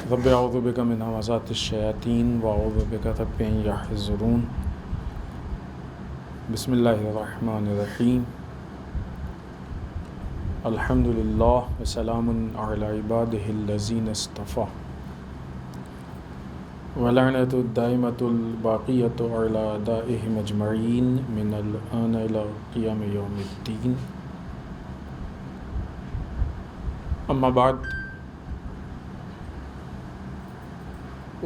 رب اعوذ بک من همزات الشیاطین واعوذ بک رب ان یحضرون بسم اللہ الرحمن الرحیم الحمد للہ وسلام علی عبادہ الذین اصطفیٰ ولعنۃ الدائمۃ الباقیۃ علی اعدائہم اجمعین من الآن الی قیام یوم الدین اما بعد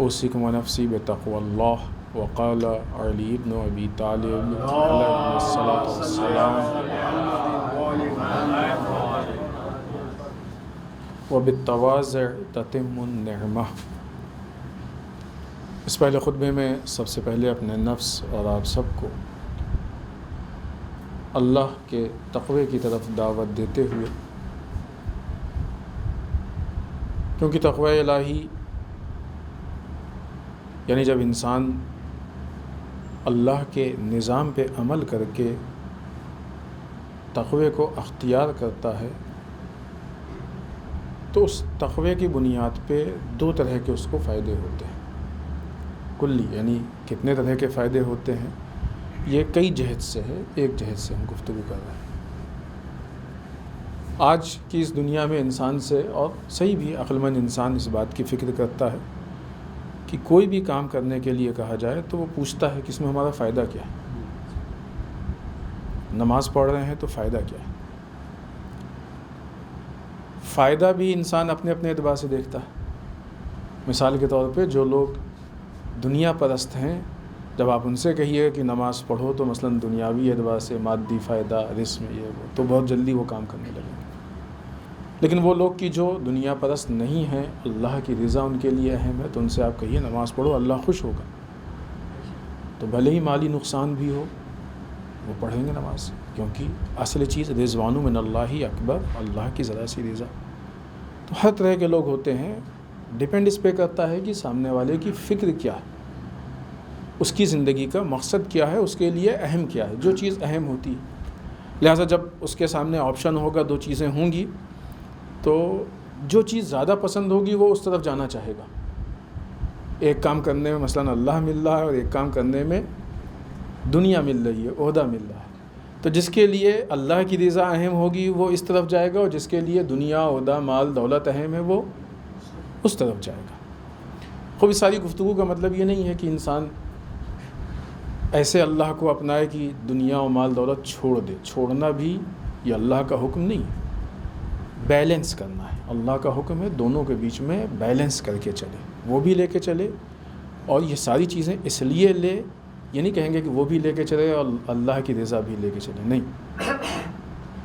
اوصیکم ونفسی بتقوی اللہ وقال علی بن ابی طالب علیہ الصلاۃ والسلام وبالتواضع تتم النعمہ۔ اس پہلے خطبے میں سب سے پہلے اپنے نفس اور آپ سب کو اللہ کے تقوی کی طرف دعوت دیتے ہوئے، کیونکہ تقوی الہی یعنی جب انسان اللہ کے نظام پہ عمل کر کے تقوی کو اختیار کرتا ہے تو اس تقوی کی بنیاد پہ دو طرح کے اس کو فائدے ہوتے ہیں۔ کلی یعنی کتنے طرح کے فائدے ہوتے ہیں، یہ کئی جہت سے ہے، ایک جہت سے ہم گفتگو کر رہے ہیں۔ آج کی اس دنیا میں انسان سے، اور صحیح بھی عقل مند انسان اس بات کی فکر کرتا ہے کہ کوئی بھی کام کرنے کے لیے کہا جائے تو وہ پوچھتا ہے کہ اس میں ہمارا فائدہ کیا ہے۔ نماز پڑھ رہے ہیں تو فائدہ کیا ہے؟ فائدہ بھی انسان اپنے اپنے اعتبار سے دیکھتا ہے۔ مثال کے طور پہ جو لوگ دنیا پرست ہیں، جب آپ ان سے کہیے کہ نماز پڑھو تو مثلا دنیاوی اعتبار سے مادی فائدہ، رزق میں یہ وہ، تو بہت جلدی وہ کام کرنے لگیں گے۔ لیکن وہ لوگ کی جو دنیا پرست نہیں ہیں، اللہ کی رضا ان کے لیے اہم ہے، تو ان سے آپ کہیے نماز پڑھو، اللہ خوش ہوگا۔ تو بھلے ہی مالی نقصان بھی ہو، وہ پڑھیں گے نماز، کیونکہ اصل چیز رضوان من اللہ اکبر، اللہ کی ذرا سی رضا۔ تو ہر طرح کے لوگ ہوتے ہیں، ڈیپینڈ اس پہ کرتا ہے کہ سامنے والے کی فکر کیا ہے، اس کی زندگی کا مقصد کیا ہے، اس کے لیے اہم کیا ہے، جو چیز اہم ہوتی ہے۔ لہٰذا جب اس کے سامنے آپشن ہوگا، دو چیزیں ہوں گی، تو جو چیز زیادہ پسند ہوگی وہ اس طرف جانا چاہے گا۔ ایک کام کرنے میں مثلا اللہ مل رہا ہے اور ایک کام کرنے میں دنیا مل رہی ہے، عہدہ مل رہا ہے، تو جس کے لیے اللہ کی رضا اہم ہوگی وہ اس طرف جائے گا، اور جس کے لیے دنیا، عہدہ، مال، دولت اہم ہے وہ اس طرف جائے گا۔ خوب اس ساری گفتگو کا مطلب یہ نہیں ہے کہ انسان ایسے اللہ کو اپنائے کہ دنیا و مال دولت چھوڑ دے۔ چھوڑنا بھی یہ اللہ کا حکم نہیں ہے، بیلنس کرنا ہے۔ اللہ کا حکم ہے دونوں کے بیچ میں بیلنس کر کے چلے، وہ بھی لے کے چلے اور یہ ساری چیزیں اس لیے لے، یہ نہیں کہیں گے کہ وہ بھی لے کے چلے اور اللہ کی رضا بھی لے کے چلے، نہیں،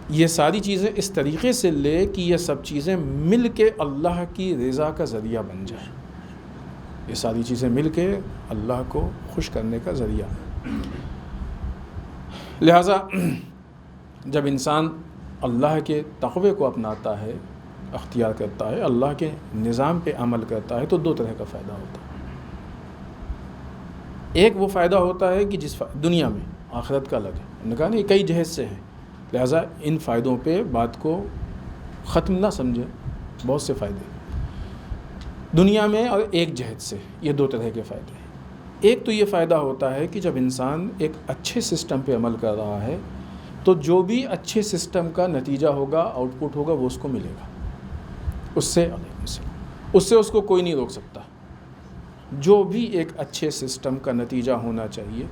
یہ ساری چیزیں اس طریقے سے لے کہ یہ سب چیزیں مل کے اللہ کی رضا کا ذریعہ بن جائیں۔ یہ ساری چیزیں مل کے اللہ کو خوش کرنے کا ذریعہ۔ لہٰذا جب انسان اللہ کے تقوی کو اپناتا ہے، اختیار کرتا ہے، اللہ کے نظام پہ عمل کرتا ہے، تو دو طرح کا فائدہ ہوتا ہے۔ ایک وہ فائدہ ہوتا ہے کہ جس دنیا میں، آخرت کا الگ ہے، ہم نے کہا نا یہ کئی جہت سے ہیں، لہٰذا ان فائدوں پہ بات کو ختم نہ سمجھیں، بہت سے فائدے دنیا میں، اور ایک جہت سے یہ دو طرح کے فائدے ہیں۔ ایک تو یہ فائدہ ہوتا ہے کہ جب انسان ایک اچھے سسٹم پہ عمل کر رہا ہے تو جو بھی اچھے سسٹم کا نتیجہ ہوگا، آؤٹ پٹ ہوگا، وہ اس کو ملے گا۔ اس سے اس کو کوئی نہیں روک سکتا، جو بھی ایک اچھے سسٹم کا نتیجہ ہونا چاہیے۔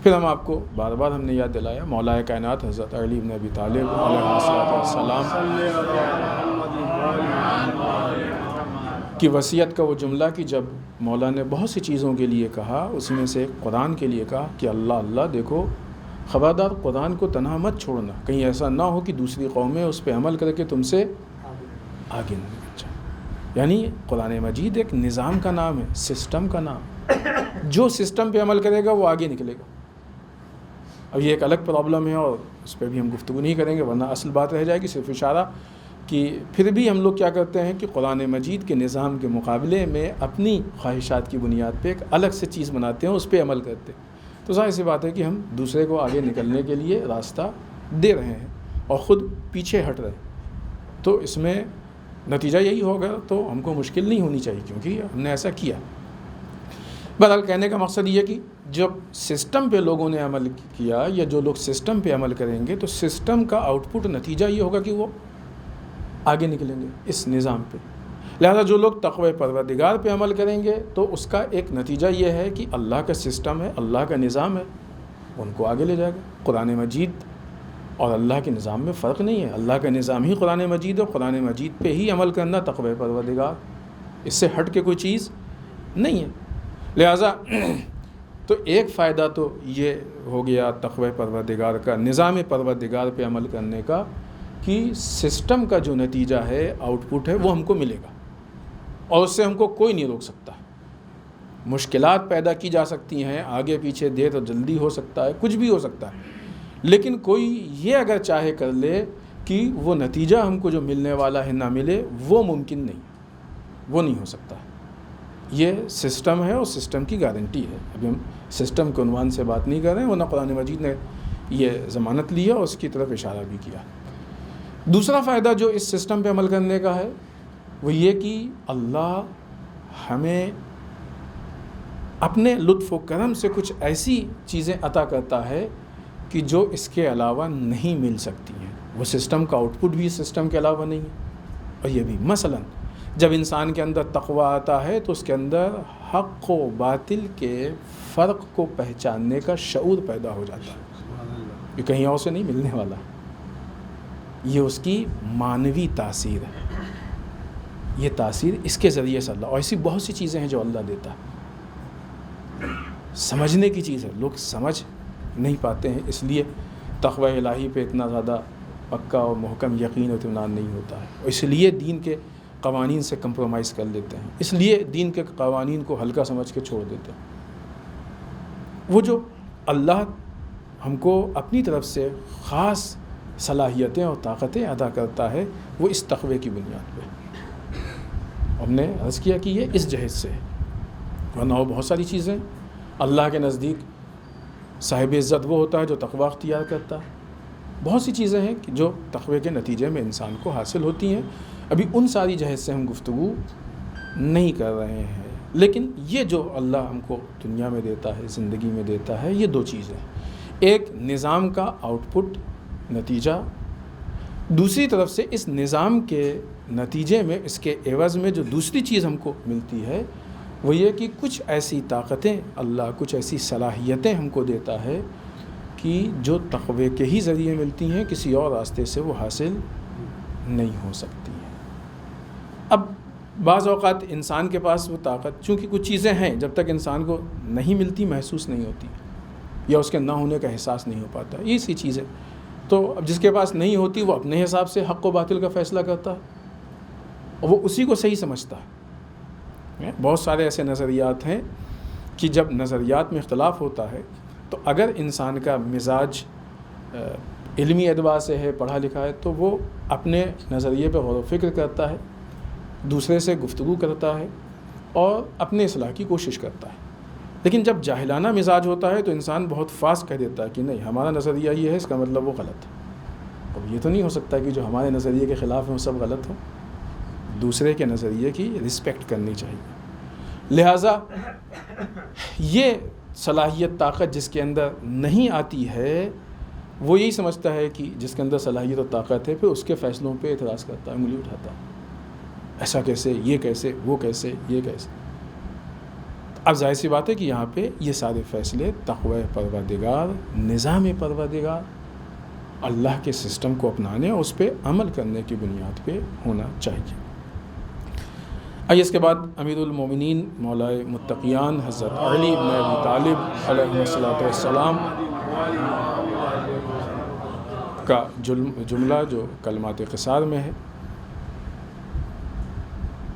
پھر ہم آپ کو بار بار ہم نے یاد دلایا، مولا کائنات حضرت علی بن ابی طالب علیہ السلام کی وصیت کا وہ جملہ کہ جب مولا نے بہت سی چیزوں کے لیے کہا، اس میں سے قرآن کے لیے کہا کہ اللہ دیکھو، خبردار قرآن کو تنہا مت چھوڑنا، کہیں ایسا نہ ہو کہ دوسری قومیں اس پہ عمل کر کے تم سے آگے نہ بڑھ جائیں۔ یعنی قرآن مجید ایک نظام کا نام ہے، سسٹم کا نام، جو سسٹم پہ عمل کرے گا وہ آگے نکلے گا۔ اب یہ ایک الگ پرابلم ہے اور اس پہ بھی ہم گفتگو نہیں کریں گے، ورنہ اصل بات رہ جائے گی، صرف اشارہ کہ پھر بھی ہم لوگ کیا کرتے ہیں کہ قرآن مجید کے نظام کے مقابلے میں اپنی خواہشات کی بنیاد پہ ایک الگ سے چیز بناتے ہیں، اس پہ عمل کرتے ہیں۔ تو ظاہر سی بات ہے کہ ہم دوسرے کو آگے نکلنے کے لیے راستہ دے رہے ہیں اور خود پیچھے ہٹ رہے ہیں۔ تو اس میں نتیجہ یہی ہوگا تو ہم کو مشکل نہیں ہونی چاہیے کیونکہ ہم نے ایسا کیا۔ بہرحال کہنے کا مقصد یہ کہ جب سسٹم پہ لوگوں نے عمل کیا یا جو لوگ سسٹم پہ عمل کریں گے تو سسٹم کا آؤٹ پٹ نتیجہ یہ ہوگا کہ وہ آگے نکلیں گے اس نظام پہ۔ لہذا جو لوگ تقوی پروردگار پہ عمل کریں گے تو اس کا ایک نتیجہ یہ ہے کہ اللہ کا سسٹم ہے، اللہ کا نظام ہے، ان کو آگے لے جائے گا۔ قرآن مجید اور اللہ کے نظام میں فرق نہیں ہے، اللہ کا نظام ہی قرآن مجید ہے، قرآن مجید پہ ہی عمل کرنا تقوی پروردگار، اس سے ہٹ کے کوئی چیز نہیں ہے۔ لہٰذا تو ایک فائدہ تو یہ ہو گیا تقوی پروردگار کا، نظام پروردگار پہ عمل کرنے کا، کہ سسٹم کا جو نتیجہ ہے، آؤٹ پٹ ہے، وہ ہم کو ملے گا اور اس سے ہم کو کوئی نہیں روک سکتا۔ مشکلات پیدا کی جا سکتی ہیں، آگے پیچھے دیر اور جلدی ہو سکتا ہے، کچھ بھی ہو سکتا ہے، لیکن کوئی یہ اگر چاہے کر لے کہ وہ نتیجہ ہم کو جو ملنے والا ہے نہ ملے، وہ ممکن نہیں، وہ نہیں ہو سکتا۔ یہ سسٹم ہے اور سسٹم کی گارنٹی ہے۔ ابھی ہم سسٹم کے عنوان سے بات نہیں کر رہے ہیں، ورنہ قرآن مجید نے یہ ضمانت لیا اور اس کی طرف اشارہ بھی کیا۔ دوسرا فائدہ جو اس سسٹم پہ عمل کرنے کا ہے وہ یہ کہ اللہ ہمیں اپنے لطف و کرم سے کچھ ایسی چیزیں عطا کرتا ہے کہ جو اس کے علاوہ نہیں مل سکتی ہیں۔ وہ سسٹم کا آؤٹ پٹ بھی سسٹم کے علاوہ نہیں ہے۔ اور یہ بھی مثلاً جب انسان کے اندر تقویٰ آتا ہے تو اس کے اندر حق و باطل کے فرق کو پہچاننے کا شعور پیدا ہو جاتا ہے، یہ کہیں اور سے نہیں ملنے والا، یہ اس کی معنوی تاثیر ہے، یہ تاثیر اس کے ذریعے سے اللہ، اور ایسی بہت سی چیزیں ہیں جو اللہ دیتا ہے، سمجھنے کی چیز ہے، لوگ سمجھ نہیں پاتے ہیں، اس لیے تقوی الہی پہ اتنا زیادہ پکا اور محکم یقین و اطمینان نہیں ہوتا ہے، اور اس لیے دین کے قوانین سے کمپرومائز کر لیتے ہیں، اس لیے دین کے قوانین کو ہلکا سمجھ کے چھوڑ دیتے ہیں۔ وہ جو اللہ ہم کو اپنی طرف سے خاص صلاحیتیں اور طاقتیں عطا کرتا ہے، وہ اس تقوی کی بنیاد پہ، ہم نے عرض کیا کہ یہ اس جہت سے ہے، ورنہ وہ بہت ساری چیزیں اللہ کے نزدیک صاحب عزت وہ ہوتا ہے جو تقوی اختیار کرتا ہے، بہت سی چیزیں ہیں جو تقوی کے نتیجے میں انسان کو حاصل ہوتی ہیں، ابھی ان ساری جہت سے ہم گفتگو نہیں کر رہے ہیں، لیکن یہ جو اللہ ہم کو دنیا میں دیتا ہے، زندگی میں دیتا ہے، یہ دو چیزیں، ایک نظام کا آؤٹ پٹ نتیجہ، دوسری طرف سے اس نظام کے نتیجے میں، اس کے عوض میں جو دوسری چیز ہم کو ملتی ہے وہ یہ کہ کچھ ایسی طاقتیں اللہ، کچھ ایسی صلاحیتیں ہم کو دیتا ہے کہ جو تقوی کے ہی ذریعے ملتی ہیں، کسی اور راستے سے وہ حاصل نہیں ہو سکتی ہیں۔ اب بعض اوقات انسان کے پاس وہ طاقت، چونکہ کچھ چیزیں ہیں جب تک انسان کو نہیں ملتی محسوس نہیں ہوتی، یا اس کے نہ ہونے کا احساس نہیں ہو پاتا، یہ سی چیزیں، تو اب جس کے پاس نہیں ہوتی وہ اپنے حساب سے حق و باطل کا فیصلہ کرتا ہے اور وہ اسی کو صحیح سمجھتا ہے۔ بہت سارے ایسے نظریات ہیں کہ جب نظریات میں اختلاف ہوتا ہے تو اگر انسان کا مزاج علمی اعتبار سے ہے، پڑھا لکھا ہے، تو وہ اپنے نظریے پہ غور و فکر کرتا ہے، دوسرے سے گفتگو کرتا ہے اور اپنے اصلاح کی کوشش کرتا ہے۔ لیکن جب جاہلانہ مزاج ہوتا ہے تو انسان بہت فاسٹ کہہ دیتا ہے کہ نہیں، ہمارا نظریہ یہ ہے، اس کا مطلب وہ غلط ہے۔ اب یہ تو نہیں ہو سکتا کہ جو ہمارے نظریے کے خلاف ہیں وہ سب غلط ہوں، دوسرے کے نظریے کی رسپیکٹ کرنی چاہیے۔ لہٰذا یہ صلاحیت، طاقت جس کے اندر نہیں آتی ہے وہ یہی سمجھتا ہے کہ جس کے اندر صلاحیت اور طاقت ہے، پھر اس کے فیصلوں پہ اعتراض کرتا ہے، انگلی اٹھاتا ہے، ایسا کیسے، یہ کیسے، وہ کیسے، یہ کیسے۔ اب ظاہر سی بات ہے کہ یہاں پہ یہ سارے فیصلے تقوی پروردگار، نظام پروردگار، اللہ کے سسٹم کو اپنانے اور اس پہ عمل کرنے کی بنیاد پہ ہونا چاہیے۔ آئیے اس کے بعد امیر المومنین مولائے متقیان حضرت علی بن ابی طالب علیہ الصلوۃ والسلام کا جملہ جو کلمات قصار میں ہے۔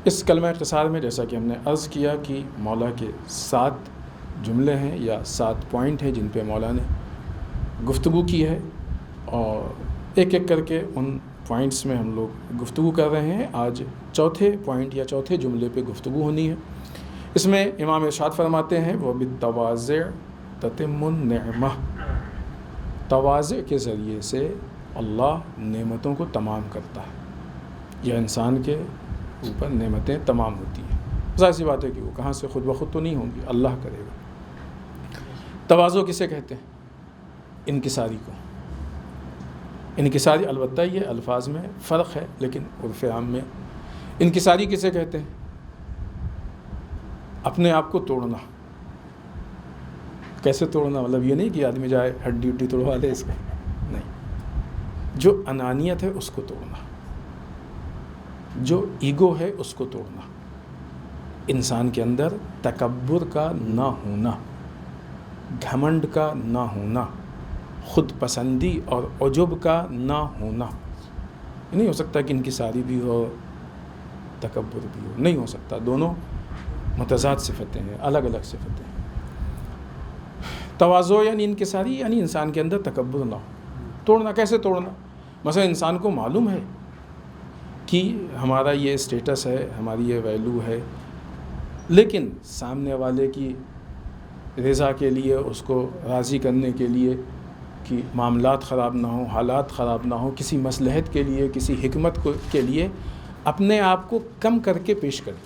اس کلمہ قصار میں جیسا کہ ہم نے عرض کیا کہ مولا کے 7 جملے ہیں یا 7 پوائنٹ ہیں جن پہ مولا نے گفتگو کی ہے، اور ایک ایک کر کے ان پوائنٹس میں ہم لوگ گفتگو کر رہے ہیں۔ آج چوتھے پوائنٹ یا چوتھے جملے پہ گفتگو ہونی ہے۔ اس میں امام ارشاد فرماتے ہیں وَبِالتَّوَاضِعِ تَتِمُّ النِّعْمَةُ، تواضع کے ذریعے سے اللہ نعمتوں کو تمام کرتا ہے، یا انسان کے اوپر نعمتیں تمام ہوتی ہیں. ظاہر سی بات ہے کہ وہ کہاں سے خود بخود تو نہیں ہوں گی، اللہ کرے گا. تواضع کسے کہتے ہیں؟ انکساری کو. انکساری البتہ یہ الفاظ میں فرق ہے لیکن عرف عام میں انکساری کسے کہتے ہیں؟ اپنے آپ کو توڑنا. کیسے توڑنا؟ مطلب یہ نہیں کہ آدمی جائے ہڈی ہڈی توڑوا لے اس کو، نہیں. جو انانیت ہے اس کو توڑنا، جو ایگو ہے اس کو توڑنا. انسان کے اندر تکبر کا نہ ہونا، گھمنڈ کا نہ ہونا، خود پسندی اور عجب کا نہ ہونا. یہ نہیں ہو سکتا کہ انکساری بھی ہو تکبر بھی ہو، نہیں ہو سکتا. دونوں متضاد صفتیں ہیں، الگ الگ صفتیں ہیں. تواضع یعنی انکساری یعنی انسان کے اندر تکبر نہ ہو. توڑنا کیسے توڑنا؟ مثلا انسان کو معلوم ہے کہ ہمارا یہ اسٹیٹس ہے، ہماری یہ ویلیو ہے، لیکن سامنے والے کی رضا کے لیے، اس کو راضی کرنے کے لیے کہ معاملات خراب نہ ہوں، حالات خراب نہ ہوں، کسی مصلحت کے لیے، کسی حکمت کے لیے اپنے آپ کو کم کر کے پیش کرے،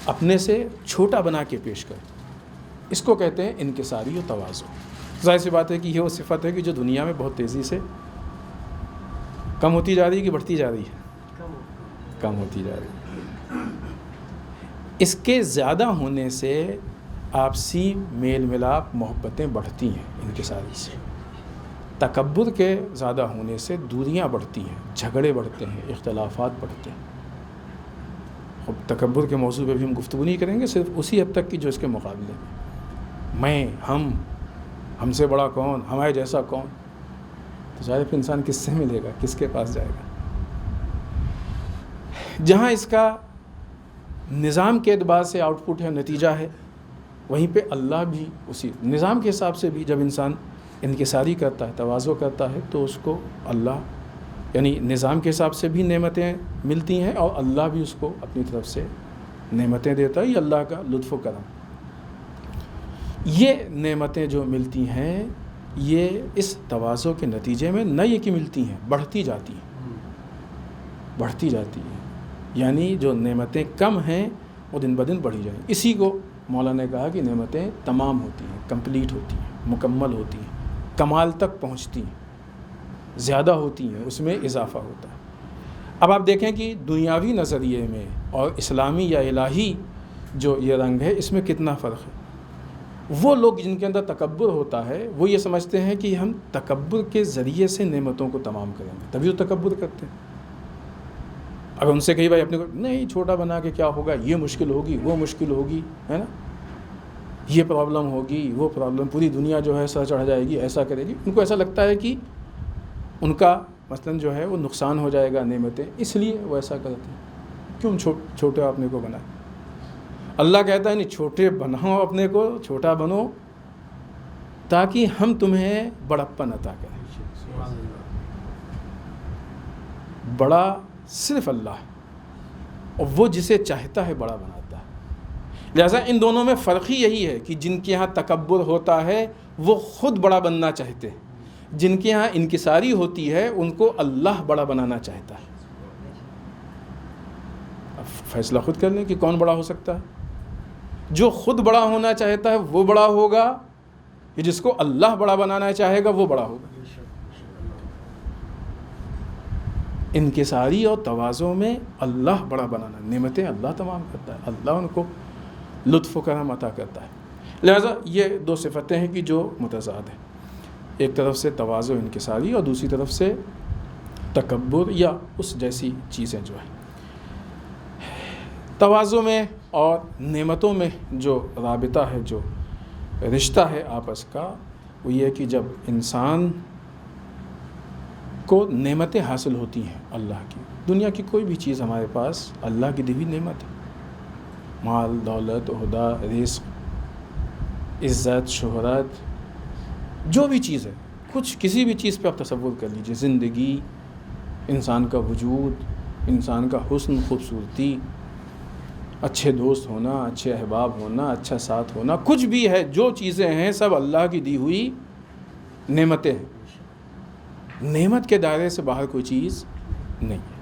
اپنے سے چھوٹا بنا کے پیش کرے. اس کو کہتے ہیں انکساری و تواضع. ظاہر سی بات ہے کہ یہ وہ صفت ہے کہ جو دنیا میں بہت تیزی سے کم ہوتی جا رہی ہے کہ بڑھتی جا رہی ہے؟ کم ہوتی جا رہی ہے. اس کے زیادہ ہونے سے آپسی میل ملاپ محبتیں بڑھتی ہیں انکساری سے. تکبر کے زیادہ ہونے سے دوریاں بڑھتی ہیں، جھگڑے بڑھتے ہیں، اختلافات بڑھتے ہیں. اب تکبر کے موضوع پہ بھی ہم گفتگو نہیں کریں گے، صرف اسی حد تک کی جو اس کے مقابلے میں ہم سے بڑا کون، ہمارے جیسا کون. تو ظاہر پھر انسان کس سے ملے گا، کس کے پاس جائے گا؟ جہاں اس کا نظام کے اعتبار سے آؤٹ پٹ ہے، نتیجہ ہے، وہیں پہ اللہ بھی اسی نظام کے حساب سے بھی جب انسان انکساری کرتا ہے، تواضع کرتا ہے، تو اس کو اللہ یعنی نظام کے حساب سے بھی نعمتیں ملتی ہیں اور اللہ بھی اس کو اپنی طرف سے نعمتیں دیتا ہے. یہ اللہ کا لطف و کرم. یہ نعمتیں جو ملتی ہیں یہ اس تواضع کے نتیجے میں نہ یہ کہ ملتی ہیں، بڑھتی جاتی ہیں، بڑھتی جاتی ہیں. یعنی جو نعمتیں کم ہیں وہ دن بدن بڑھی جائیں. اسی کو مولانا نے کہا کہ نعمتیں تمام ہوتی ہیں، کمپلیٹ ہوتی ہیں، مکمل ہوتی ہیں، کمال تک پہنچتی ہیں، زیادہ ہوتی ہیں، اس میں اضافہ ہوتا ہے. اب آپ دیکھیں کہ دنیاوی نظریے میں اور اسلامی یا الہی جو یہ رنگ ہے اس میں کتنا فرق ہے. وہ لوگ جن کے اندر تکبر ہوتا ہے وہ یہ سمجھتے ہیں کہ ہم تکبر کے ذریعے سے نعمتوں کو تمام کریں گے، تبھی تو تکبر کرتے ہیں. اگر ان سے کہیں بھائی اپنے کو نہیں چھوٹا بنا کے کیا ہوگا، یہ مشکل ہوگی، وہ مشکل ہوگی، ہے نا، یہ پرابلم ہوگی، وہ پرابلم، پوری دنیا جو ہے سر چڑھ جائے گی، ایسا کرے گی. ان کو ایسا لگتا ہے کہ ان کا مثلاً جو ہے وہ نقصان ہو جائے گا نعمتیں، اس لیے وہ ایسا کرتے ہیں. کیوں چھوٹے اپنے کو بنائیں؟ اللہ کہتا ہے نہیں، چھوٹے بناؤ، اپنے کو چھوٹا بنو تاکہ ہم تمہیں بڑپن عطا کریں. بڑا صرف اللہ ہے اور وہ جسے چاہتا ہے بڑا بناتا ہے. لہذا ان دونوں میں فرق ہی یہی ہے کہ جن کے ہاں تکبر ہوتا ہے وہ خود بڑا بننا چاہتے ہیں، جن کے ہاں انکساری ہوتی ہے ان کو اللہ بڑا بنانا چاہتا ہے. اب فیصلہ خود کر لیں کہ کون بڑا ہو سکتا ہے. جو خود بڑا ہونا چاہتا ہے وہ بڑا ہوگا، کہ جس کو اللہ بڑا بنانا چاہے گا وہ بڑا ہوگا. انکساری اور تواضع میں اللہ بڑا بنانا، نعمتیں اللہ تمام کرتا ہے، اللہ ان کو لطف و کرم عطا کرتا ہے. لہذا یہ دو صفتیں ہیں کہ جو متضاد ہیں، ایک طرف سے تواضع انکساری اور دوسری طرف سے تکبر یا اس جیسی چیزیں جو ہیں. تواضع میں اور نعمتوں میں جو رابطہ ہے، جو رشتہ ہے آپس کا، وہ یہ کہ جب انسان کو نعمتیں حاصل ہوتی ہیں اللہ کی، دنیا کی کوئی بھی چیز ہمارے پاس اللہ کی دی ہوئی نعمت ہے، مال، دولت، عہدہ، رزق، عزت، شہرت، جو بھی چیز ہے، کچھ کسی بھی چیز پہ آپ تصور کر لیجئے، زندگی، انسان کا وجود، انسان کا حسن، خوبصورتی، اچھے دوست ہونا، اچھے احباب ہونا، اچھا ساتھ ہونا، کچھ بھی ہے، جو چیزیں ہیں سب اللہ کی دی ہوئی نعمتیں ہیں. نعمت کے دائرے سے باہر کوئی چیز نہیں ہے.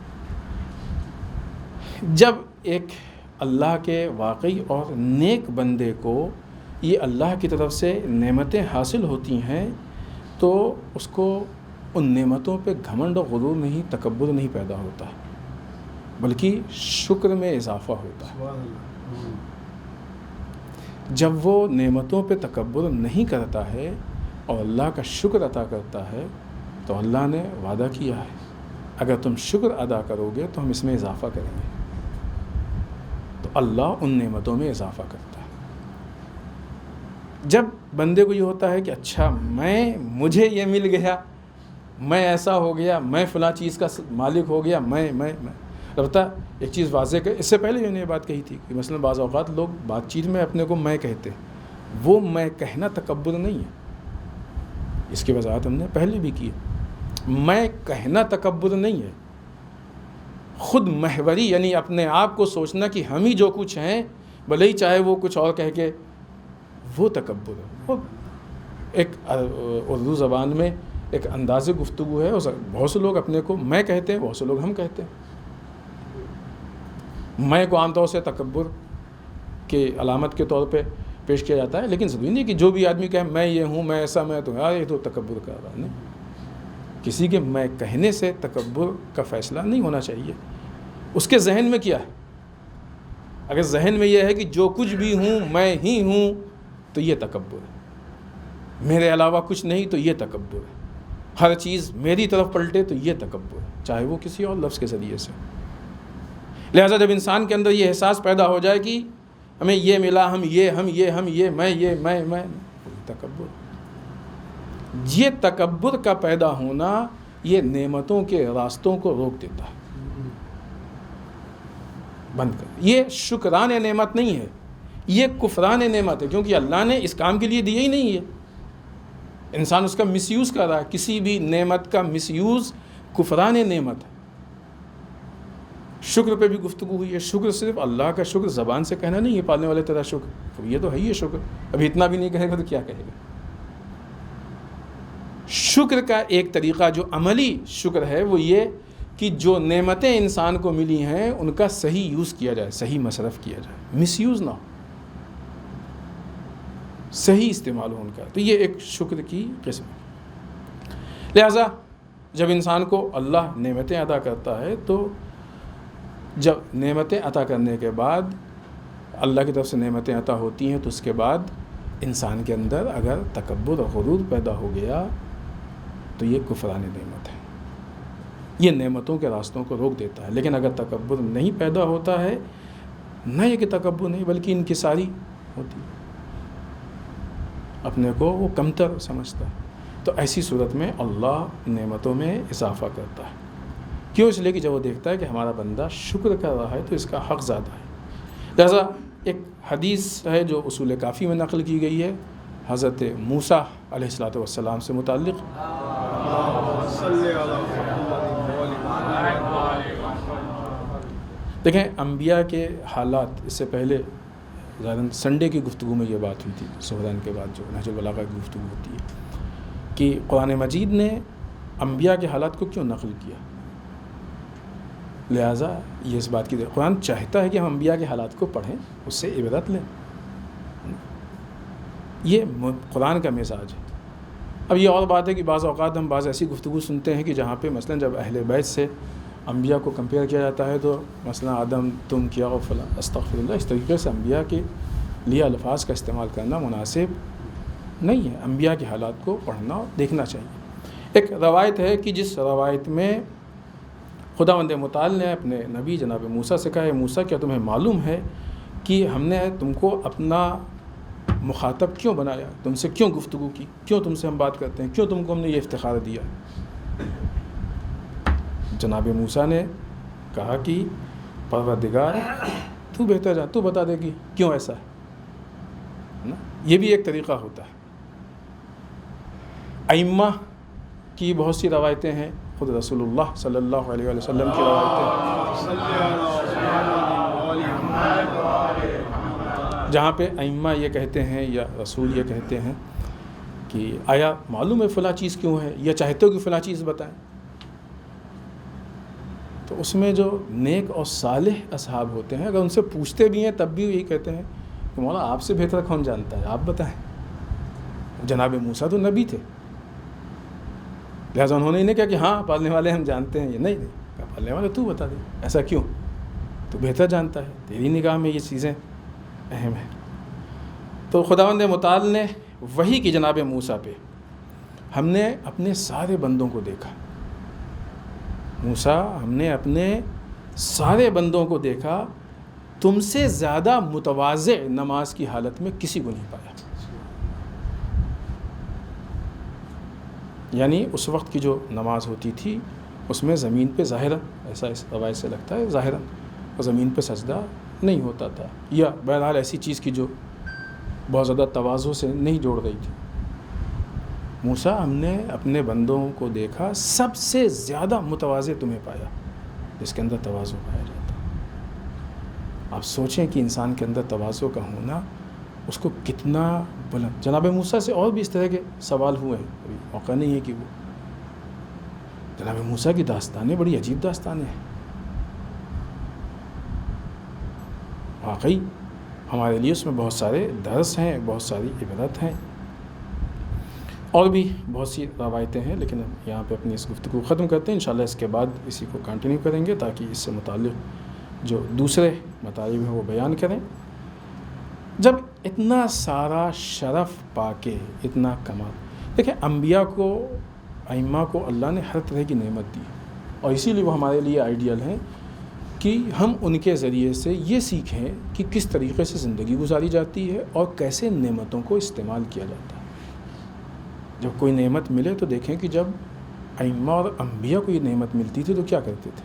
جب ایک اللہ کے واقعی اور نیک بندے کو یہ اللہ کی طرف سے نعمتیں حاصل ہوتی ہیں تو اس کو ان نعمتوں پہ گھمنڈ و غرور نہیں، تکبر نہیں پیدا ہوتا، بلکہ شکر میں اضافہ ہوتا ہے۔ جب وہ نعمتوں پہ تکبر نہیں کرتا ہے اور اللہ کا شکر ادا کرتا ہے تو اللہ نے وعدہ کیا ہے اگر تم شکر ادا کرو گے تو ہم اس میں اضافہ کریں گے۔ تو اللہ ان نعمتوں میں اضافہ کرتا ہے۔ جب بندے کو یہ ہوتا ہے کہ اچھا مجھے یہ مل گیا، میں ایسا ہو گیا، میں فلاں چیز کا مالک ہو گیا، میں البتہ ایک چیز واضح کہ اس سے پہلے میں نے یہ بات کہی تھی کہ مثلا بعض اوقات لوگ بات چیت میں اپنے کو میں کہتے ہیں، وہ میں کہنا تکبر نہیں ہے، اس کی وضاحت ہم نے پہلے بھی کی ہے۔ میں کہنا تکبر نہیں ہے، خود محوری یعنی اپنے آپ کو سوچنا کہ ہم ہی جو کچھ ہیں، بھلے ہی چاہے وہ کچھ اور کہہ کے، وہ تکبر ہے۔ وہ ایک اردو زبان میں ایک انداز گفتگو ہے، بہت سے لوگ اپنے کو میں کہتے ہیں، بہت سے لوگ ہم کہتے ہیں۔ میں کو عام طور سے تکبر کے علامت کے طور پہ پیش کیا جاتا ہے، لیکن ضروری نہیں کہ جو بھی آدمی کہے میں یہ ہوں، میں ایسا، میں تو یہ تو تکبر کر رہا ہے۔ نہیں، کسی کے میں کہنے سے تکبر کا فیصلہ نہیں ہونا چاہیے۔ اس کے ذہن میں کیا ہے؟ اگر ذہن میں یہ ہے کہ جو کچھ بھی ہوں میں ہی ہوں تو یہ تکبر ہے، میرے علاوہ کچھ نہیں تو یہ تکبر ہے، ہر چیز میری طرف پلٹے تو یہ تکبر ہے، چاہے وہ کسی اور لفظ کے ذریعے سے۔ لہٰذا جب انسان کے اندر یہ احساس پیدا ہو جائے کہ ہمیں یہ ملا، ہم یہ میں تکبر، یہ تکبر کا پیدا ہونا یہ نعمتوں کے راستوں کو روک دیتا ہے، بند کر۔ یہ شکران نعمت نہیں ہے، یہ کفران نعمت ہے، کیونکہ اللہ نے اس کام کے لیے دیا ہی نہیں ہے، انسان اس کا مس یوز کر رہا ہے۔ کسی بھی نعمت کا مس یوز کفران نعمت ہے۔ شکر پہ بھی گفتگو ہوئی ہے، شکر صرف اللہ کا شکر زبان سے کہنا نہیں ہے، پالنے والے تیرا شکر، یہ تو ہے ہی ہے شکر، ابھی اتنا بھی نہیں کہے گا تو کیا کہے گا۔ شکر کا ایک طریقہ جو عملی شکر ہے وہ یہ کہ جو نعمتیں انسان کو ملی ہیں ان کا صحیح یوز کیا جائے، صحیح مصرف کیا جائے، مس یوز نہ ہو، صحیح استعمال ہو ان کا، تو یہ ایک شکر کی قسم ہے۔ لہٰذا جب انسان کو اللہ نعمتیں عطا کرتا ہے تو جب نعمتیں عطا کرنے کے بعد اللہ کی طرف سے نعمتیں عطا ہوتی ہیں تو اس کے بعد انسان کے اندر اگر تکبر اور غرور پیدا ہو گیا تو یہ کفران نعمت ہے، یہ نعمتوں کے راستوں کو روک دیتا ہے۔ لیکن اگر تکبر نہیں پیدا ہوتا ہے، نہ یہ کہ تکبر نہیں بلکہ انکساری ہوتی ہے، اپنے کو وہ کمتر سمجھتا ہے، تو ایسی صورت میں اللہ نعمتوں میں اضافہ کرتا ہے۔ کیوں؟ اس لیے کہ جب وہ دیکھتا ہے کہ ہمارا بندہ شکر کر رہا ہے تو اس کا حق زیادہ ہے۔ لہذا ایک حدیث ہے جو اصول کافی میں نقل کی گئی ہے حضرت موسیٰ علیہ السلام سے متعلق۔ دیکھیں انبیاء کے حالات، اس سے پہلے ظاہراً سنڈے کی گفتگو میں یہ بات ہوئی تھی، سحران کے بعد جو نہج البلاغہ کی گفتگو ہوتی ہے کہ قرآن مجید نے انبیاء کے حالات کو کیوں نقل کیا۔ لہٰذا یہ اس بات کی قرآن چاہتا ہے کہ ہم انبیاء کے حالات کو پڑھیں، اس سے عبرت لیں، یہ قرآن کا مزاج ہے۔ اب یہ اور بات ہے کہ بعض اوقات ہم بعض ایسی گفتگو سنتے ہیں کہ جہاں پہ مثلا جب اہل بیت سے انبیاء کو کمپیئر کیا جاتا ہے تو مثلا آدم تم کیا اور فلاں استغفر اللہ، اس طریقے سے انبیاء کے لیے الفاظ کا استعمال کرنا مناسب نہیں ہے۔ انبیاء کے حالات کو پڑھنا اور دیکھنا چاہیے۔ ایک روایت ہے کہ جس روایت میں خداوند متعال نے اپنے نبی جناب موسیٰ سے کہا ہے موسیٰ کیا تمہیں معلوم ہے کہ ہم نے تم کو اپنا مخاطب کیوں بنایا، تم سے کیوں گفتگو کی، کیوں تم سے ہم بات کرتے ہیں، کیوں تم کو ہم نے یہ افتخار دیا۔ جناب موسیٰ نے کہا کہ پروردگار تو بہتر جان، تو بتا دے گی کیوں ایسا ہے نا۔ یہ بھی ایک طریقہ ہوتا ہے۔ ائمہ کی بہت سی روایتیں ہیں، خود رسول اللہ صلی اللہ علیہ وسلم کی روایتیں، جہاں پہ ائمہ یہ کہتے ہیں یا رسول یہ کہتے ہیں کہ آیا معلوم ہے فلاں چیز کیوں ہے، یا چاہتے ہو کہ فلاں چیز بتائیں۔ تو اس میں جو نیک اور صالح اصحاب ہوتے ہیں، اگر ان سے پوچھتے بھی ہیں تب بھی یہی کہتے ہیں کہ مولا آپ سے بہتر کون جانتا ہے، آپ بتائیں۔ جناب موسیٰ تو نبی تھے، لہٰذا انہوں نے نہیں کہا کہ ہاں پالنے والے ہم جانتے ہیں، یہ نہیں کہا پالنے والے تو بتا دے، ایسا کیوں، تو بہتر جانتا ہے، تیری نگاہ میں یہ چیزیں اہم ہیں۔ تو خداوند متعال نے وحی کی جناب موسیٰ پہ، ہم نے اپنے سارے بندوں کو دیکھا، موسیٰ ہم نے اپنے سارے بندوں کو دیکھا، تم سے زیادہ متواضع نماز کی حالت میں کسی کو نہیں پایا۔ یعنی اس وقت کی جو نماز ہوتی تھی اس میں زمین پہ ظاہراً، ایسا اس روایت سے لگتا ہے ظاہراً زمین پہ سجدہ نہیں ہوتا تھا، یا بہرحال ایسی چیز کی جو بہت زیادہ تواضع سے نہیں جوڑ رہی تھی۔ موسیٰ ہم نے اپنے بندوں کو دیکھا، سب سے زیادہ متواضع تمہیں پایا، جس کے اندر تواضع پایا جاتا۔ آپ سوچیں کہ انسان کے اندر تواضع کا ہونا اس کو کتنا بلند۔ جناب موسیٰ سے اور بھی اس طرح کے سوال ہوئے ہیں، ابھی موقع نہیں ہے کہ وہ جناب موسیٰ کی داستانیں بڑی عجیب داستانیں ہیں، واقعی ہمارے لیے اس میں بہت سارے درس ہیں، بہت ساری عبرت ہیں، اور بھی بہت سی روایتیں ہیں، لیکن ہم یہاں پہ اپنی اس گفتگو ختم کرتے ہیں، انشاءاللہ اس کے بعد اسی کو کنٹینیو کریں گے تاکہ اس سے متعلق جو دوسرے مطالب ہیں وہ بیان کریں۔ جب اتنا سارا شرف پا کے، اتنا کمال، دیکھیں انبیاء کو، ائمہ کو اللہ نے ہر طرح کی نعمت دی، اور اسی لیے وہ ہمارے لیے آئیڈیل ہیں کہ ہم ان کے ذریعے سے یہ سیکھیں کہ کس طریقے سے زندگی گزاری جاتی ہے اور کیسے نعمتوں کو استعمال کیا جاتا ہے۔ جب کوئی نعمت ملے تو دیکھیں کہ جب ائمہ اور انبیاء کو یہ نعمت ملتی تھی تو کیا کرتے تھے،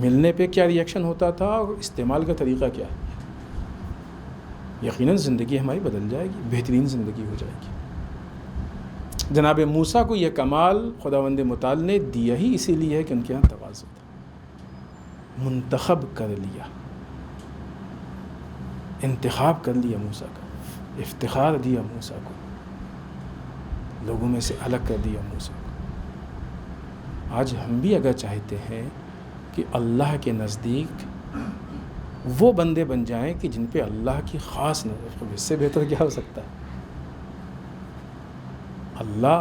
ملنے پہ کیا ریئیکشن ہوتا تھا اور استعمال کا طریقہ کیا ہے۔ یقیناً زندگی ہماری بدل جائے گی، بہترین زندگی ہو جائے گی۔ جناب موسیٰ کو یہ کمال خداوند متعال نے دیا ہی اسی لیے ہے کہ ان کے یہاں تواضع تھا، منتخب کر لیا، انتخاب کر لیا موسیٰ کا، افتخار دیا موسیٰ کو، لوگوں میں سے الگ کر دیا موسیٰ کو۔ آج ہم بھی اگر چاہتے ہیں کہ اللہ کے نزدیک وہ بندے بن جائیں کہ جن پہ اللہ کی خاص نظر، اس سے بہتر کیا ہو سکتا ہے۔ اللہ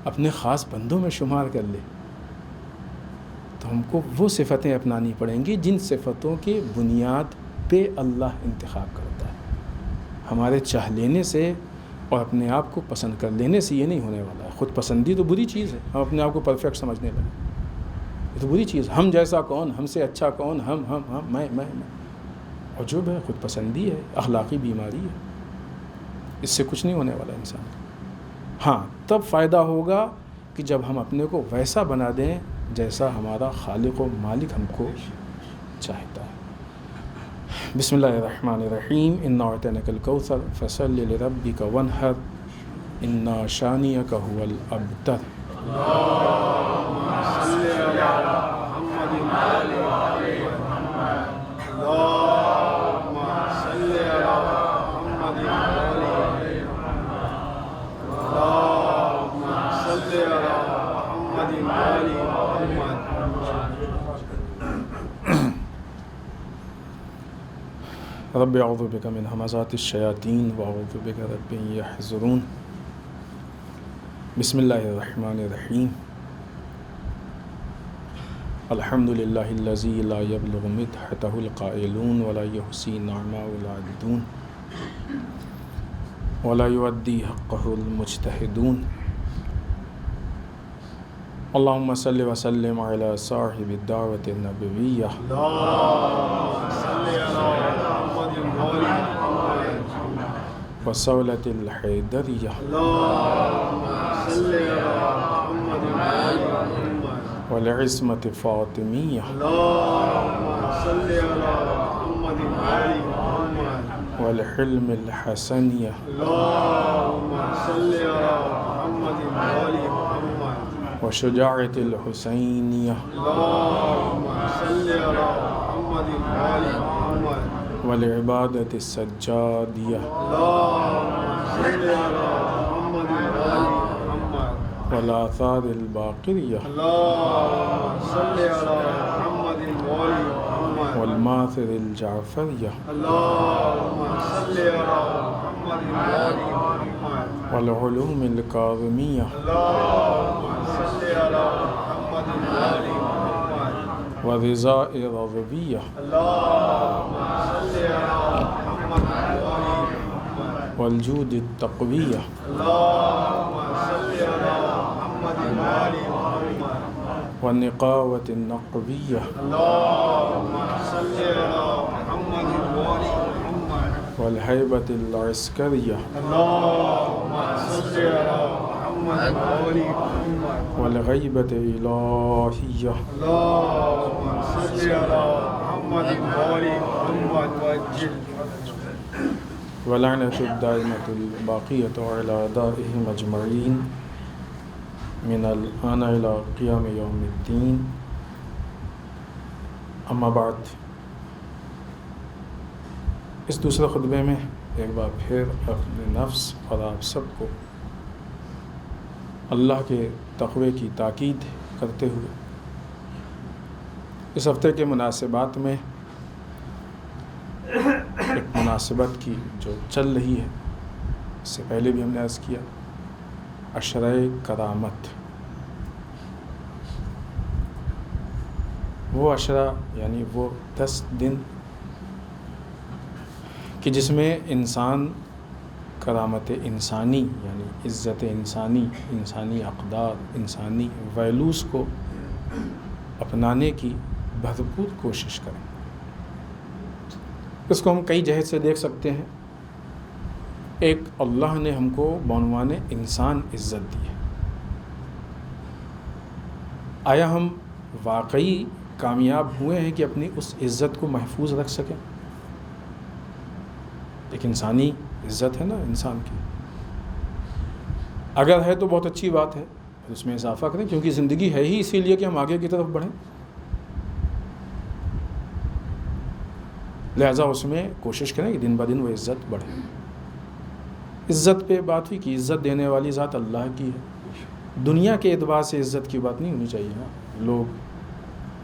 اپنے خاص بندوں میں شمار کر لے تو ہم کو وہ صفتیں اپنانی پڑیں گی جن صفتوں کے بنیاد پہ اللہ انتخاب کرتا ہے۔ ہمارے چاہ لینے سے اور اپنے آپ کو پسند کر لینے سے یہ نہیں ہونے والا ہے۔ خود پسندی تو بری چیز ہے، ہم اپنے آپ کو پرفیکٹ سمجھنے لگے، یہ تو بری چیز، ہم جیسا کون، ہم سے اچھا کون، ہم میں عجب ہے، خود پسندی ہے، اخلاقی بیماری ہے، اس سے کچھ نہیں ہونے والا انسان۔ ہاں تب فائدہ ہوگا کہ جب ہم اپنے کو ویسا بنا دیں جیسا ہمارا خالق و مالک ہم کو چاہتا ہے۔ بسم اللہ الرحمن الرحیم، انا اعطیناک الکوثر فصل لربک وانحر انا شانئک ھو الابتر۔ رب اعوذ بک من ہمزات الشیاطین واعوذ بک رب ان یحضرون۔ بسم اللہ الرحمن الرحیم، الحمد للہ الذی لا یبلغ مدحتہ القائلون ولا یحصی نعماء العابدون ولا یؤدی حقہ المجتہدون۔ اللہم صلی وسلم علی صاحب الدعوۃ النبویہ وصولة الحیدریہ والعصمة فاطمیہ والحلم الحسنیہ وشجاعة الحسینیہ والعبادة السجادیہ والآثار الباقية اللهم صل على محمد وآل محمد والماثر الجعفرية اللهم صل على محمد وآل محمد والعلوم الكاظمية اللهم صل على محمد وآل محمد والرضاء الرضوية اللهم صل على محمد وآل محمد والجود التقوية اللهم صل على محمد وآل محمد والنقاوة النقبية اللهم صل على محمد وآل محمد والهيبة العسكرية اللهم صل على محمد وآل محمد والغيبة الإلهية اللهم صل على محمد وآل محمد وأجل ولعنة الدائمة الباقية على أعدائهم أجمعين من الآن إلى قيام يوم الدين اما بعد. اس دوسرے خطبے میں ایک بار پھر اپنے نفس اور آپ سب کو اللہ کے تقوی کی تاکید کرتے ہوئے اس ہفتے کے مناسبات میں ایک مناسبت کی جو چل رہی ہے، اس سے پہلے بھی ہم نے عرض کیا، عشرۂ کرامت. وہ عشرہ یعنی وہ 10 دن کہ جس میں انسان کرامت انسانی یعنی عزت انسانی، انسانی اقدار، انسانی ویلوز کو اپنانے کی بھرپور کوشش کریں. اس کو ہم کئی جہت سے دیکھ سکتے ہیں. ایک، اللہ نے ہم کو بعنوان انسان عزت دی ہے. آیا ہم واقعی کامیاب ہوئے ہیں کہ اپنی اس عزت کو محفوظ رکھ سکیں؟ ایک انسانی عزت ہے نا انسان کی. اگر ہے تو بہت اچھی بات ہے، پھر اس میں اضافہ کریں، کیونکہ زندگی ہے ہی اسی لیے کہ ہم آگے کی طرف بڑھیں. لہٰذا اس میں کوشش کریں کہ دن بہ دن وہ عزت بڑھے. عزت پہ بات ہوئی کہ عزت دینے والی ذات اللہ کی ہے. دنیا کے اعتبار سے عزت کی بات نہیں ہونی چاہیے. لوگ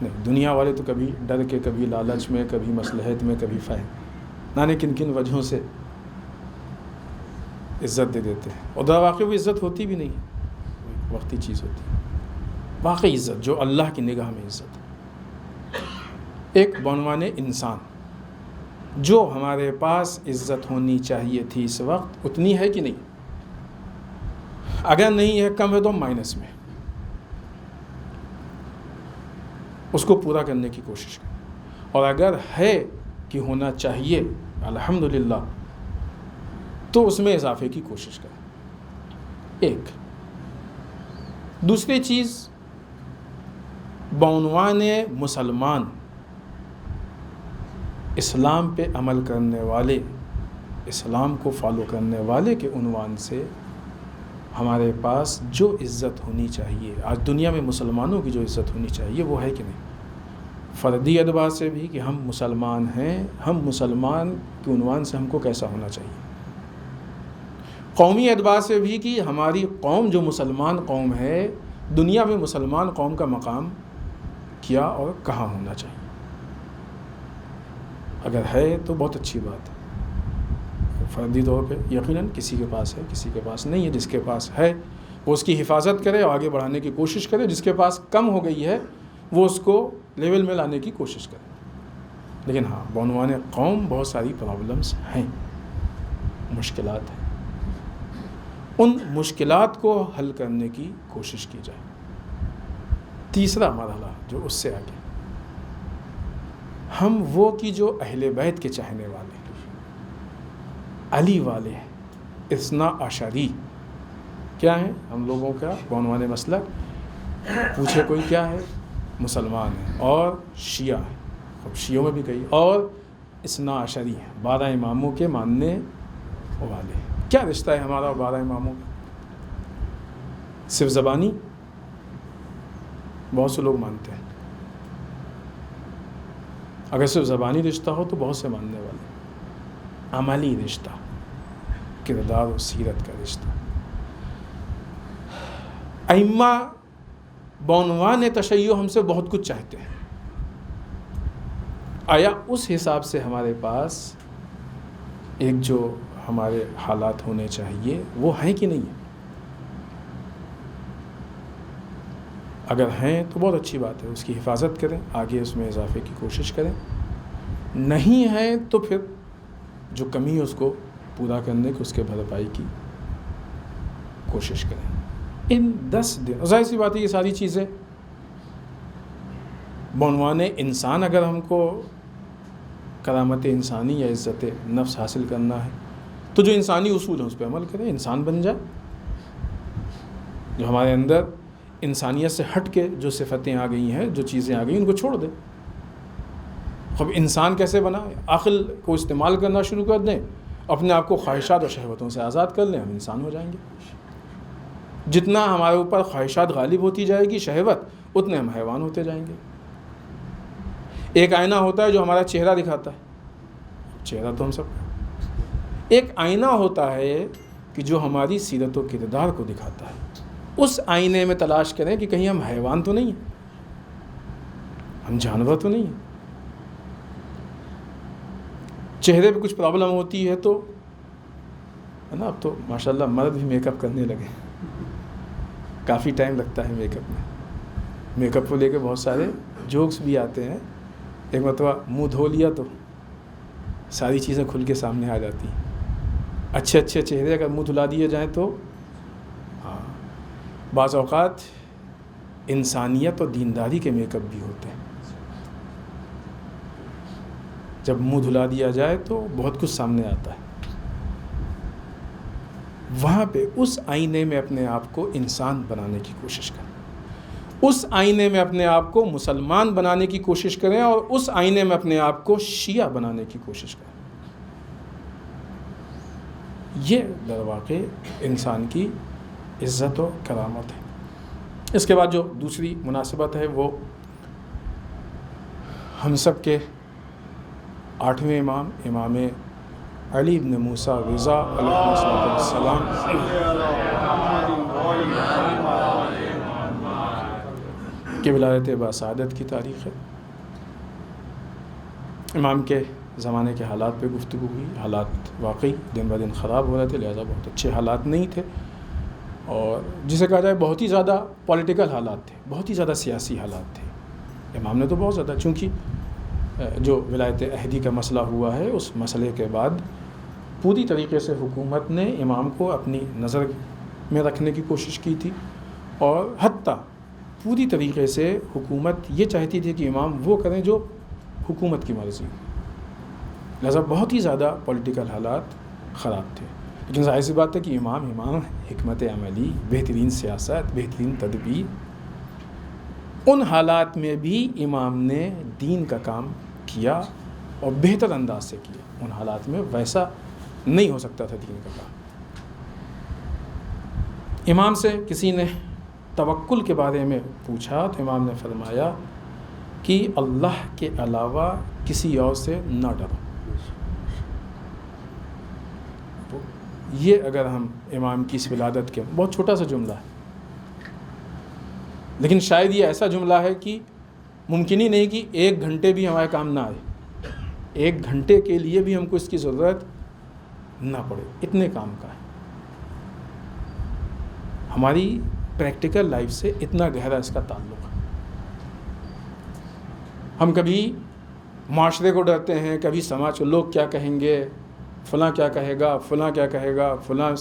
نہیں، دنیا والے تو کبھی ڈر کے، کبھی لالچ میں، کبھی مصلحت میں، کبھی فہم، نہ کن کن وجہوں سے عزت دے دیتے ہیں، اور در واقع وہ عزت ہوتی بھی نہیں ہے، وقتی چیز ہوتی ہے. واقعی عزت جو اللہ کی نگاہ میں عزت ہے، ایک بعنوان انسان، جو ہمارے پاس عزت ہونی چاہیے تھی اس وقت اتنی ہے کہ نہیں؟ اگر نہیں ہے، کم ہے تو مائنس میں. اس کو پورا کرنے کی کوشش کریں، اور اگر ہے کہ ہونا چاہیے الحمدللہ تو اس میں اضافے کی کوشش کریں. ایک دوسری چیز، بعنوان مسلمان، اسلام پہ عمل کرنے والے، اسلام کو فالو کرنے والے کے عنوان سے ہمارے پاس جو عزت ہونی چاہیے آج دنیا میں، مسلمانوں کی جو عزت ہونی چاہیے وہ ہے کہ نہیں؟ فردی اعتبار سے بھی کہ ہم مسلمان ہیں، ہم مسلمان کے عنوان سے ہم کو کیسا ہونا چاہیے. قومی اعتبار سے بھی کہ ہماری قوم جو مسلمان قوم ہے، دنیا میں مسلمان قوم کا مقام کیا اور کہاں ہونا چاہیے. اگر ہے تو بہت اچھی بات ہے. فردی طور پہ یقیناً کسی کے پاس ہے، کسی کے پاس نہیں ہے. جس کے پاس ہے وہ اس کی حفاظت کرے اور آگے بڑھانے کی کوشش کرے. جس کے پاس کم ہو گئی ہے وہ اس کو لیول میں لانے کی کوشش کرے. لیکن ہاں، بعنوان قوم بہت ساری پرابلمس ہیں، مشکلات ہیں. ان مشکلات کو حل کرنے کی کوشش کی جائے. تیسرا مرحلہ جو اس سے آگے، ہم وہ کی جو اہل بیت کے چاہنے والے، علی والے ہیں، اثنا عشری کیا ہیں ہم لوگوں کا بعنوان مسلک؟ پوچھے کوئی کیا ہے؟ مسلمان ہیں اور شیعہ ہیں. اب شیعوں میں بھی کئی، اور اثنا عشری ہیں، 12 اماموں کے ماننے والے. کیا رشتہ ہے ہمارا 12 اماموں کا؟ صرف زبانی؟ بہت سے لوگ مانتے ہیں. اگر صرف زبانی رشتہ ہو تو بہت سے ماننے والے. عملی رشتہ، کردار و سیرت کا رشتہ. ائمہ بعنوان تشیع ہم سے بہت کچھ چاہتے ہیں، آیا اس حساب سے ہمارے پاس ایک جو ہمارے حالات ہونے چاہیے وہ ہیں کہ نہیں ہیں؟ اگر ہیں تو بہت اچھی بات ہے، اس کی حفاظت کریں، آگے اس میں اضافے کی کوشش کریں، نہیں ہیں تو پھر جو کمی ہے اس کو پورا کرنے کی، اس کے بھرپائی کی کوشش کریں۔ ان 10 دن ظاہر سی بات ہے یہ ساری چیزیں بعنوان انسان اگر ہم کو کرامت انسانی یا عزت نفس حاصل کرنا ہے تو جو انسانی اصول ہیں اس پہ عمل کریں، انسان بن جائے، جو ہمارے اندر انسانیت سے ہٹ کے جو صفتیں آ گئی ہیں، جو چیزیں آ گئی ان کو چھوڑ دیں۔ اب انسان کیسے بنا؟ عقل کو استعمال کرنا شروع کر دیں، اپنے آپ کو خواہشات اور شہوتوں سے آزاد کر لیں، ہم انسان ہو جائیں گے۔ جتنا ہمارے اوپر خواہشات غالب ہوتی جائے گی، شہوت، اتنے ہم حیوان ہوتے جائیں گے۔ ایک آئینہ ہوتا ہے جو ہمارا چہرہ دکھاتا ہے، چہرہ تو ہم سب کا۔ ایک آئینہ ہوتا ہے کہ جو ہماری سیرت و کردار کو دکھاتا ہے، اس آئینے میں تلاش کریں کہ کہیں ہم حیوان تو نہیں ہیں، ہم جانور تو نہیں ہیں۔ چہرے پہ کچھ پرابلم ہوتی ہے تو ہے نا، اب تو ماشاءاللہ مرد بھی میک اپ کرنے لگے، کافی ٹائم لگتا ہے میک اپ میں، میک اپ کو لے کے بہت سارے جوکس بھی آتے ہیں۔ ایک مرتبہ منہ دھو لیا تو ساری چیزیں کھل کے سامنے آ جاتی ہیں۔ اچھے اچھے چہرے اگر منہ دھلا دیے جائیں تو بعض اوقات انسانیت اور دینداری کے میک اپ بھی ہوتے ہیں، جب منہ دھلا دیا جائے تو بہت کچھ سامنے آتا ہے۔ وہاں پہ اس آئینے میں اپنے آپ کو انسان بنانے کی کوشش کریں، اس آئینے میں اپنے آپ کو مسلمان بنانے کی کوشش کریں، اور اس آئینے میں اپنے آپ کو شیعہ بنانے کی کوشش کریں۔ یہ در واقع انسان کی عزت و کرامت ہے۔ اس کے بعد جو دوسری مناسبت ہے وہ ہم سب کے 8ویں امام، امام علی ابن موسیٰ رضا علیہ السلام کی ولادت بسعادت کی تاریخ ہے۔ امام کے زمانے کے حالات پہ گفتگو ہوئی۔ حالات واقعی دن بہ دن خراب ہو رہے تھے، لہٰذا بہت اچھے حالات نہیں تھے، اور جسے کہا جائے بہت ہی زیادہ پولیٹیکل حالات تھے، بہت ہی زیادہ سیاسی حالات تھے۔ امام نے تو بہت زیادہ، چونکہ جو ولایت عہدی کا مسئلہ ہوا ہے، اس مسئلے کے بعد پوری طریقے سے حکومت نے امام کو اپنی نظر میں رکھنے کی کوشش کی تھی، اور حتیٰ پوری طریقے سے حکومت یہ چاہتی تھی کہ امام وہ کریں جو حکومت کی مرضی، لہذا بہت ہی زیادہ پولیٹیکل حالات خراب تھے۔ لیکن ظاہر سی بات ہے کہ امام حکمت عملی، بہترین سیاست، بہترین تدبیر، ان حالات میں بھی امام نے دین کا کام کیا اور بہتر انداز سے کیا۔ ان حالات میں ویسا نہیں ہو سکتا تھا دین کا کام۔ امام سے کسی نے توکل کے بارے میں پوچھا تو امام نے فرمایا کہ اللہ کے علاوہ کسی اور سے نہ ڈرو۔ یہ اگر ہم امام کی اس ولادت کے، بہت چھوٹا سا جملہ ہے، لیکن شاید یہ ایسا جملہ ہے کہ ممکن ہی نہیں کہ 1 گھنٹے بھی ہمارے کام نہ آئے، 1 گھنٹے کے لیے بھی ہم کو اس کی ضرورت نہ پڑے، اتنے کام کا ہے۔ ہماری پریکٹیکل لائف سے اتنا گہرا اس کا تعلق ہے۔ ہم کبھی معاشرے کو ڈرتے ہیں، کبھی سماج کو، لوگ کیا کہیں گے، فلاں کیا کہے گا، فلاں کیا کہے گا، فلاں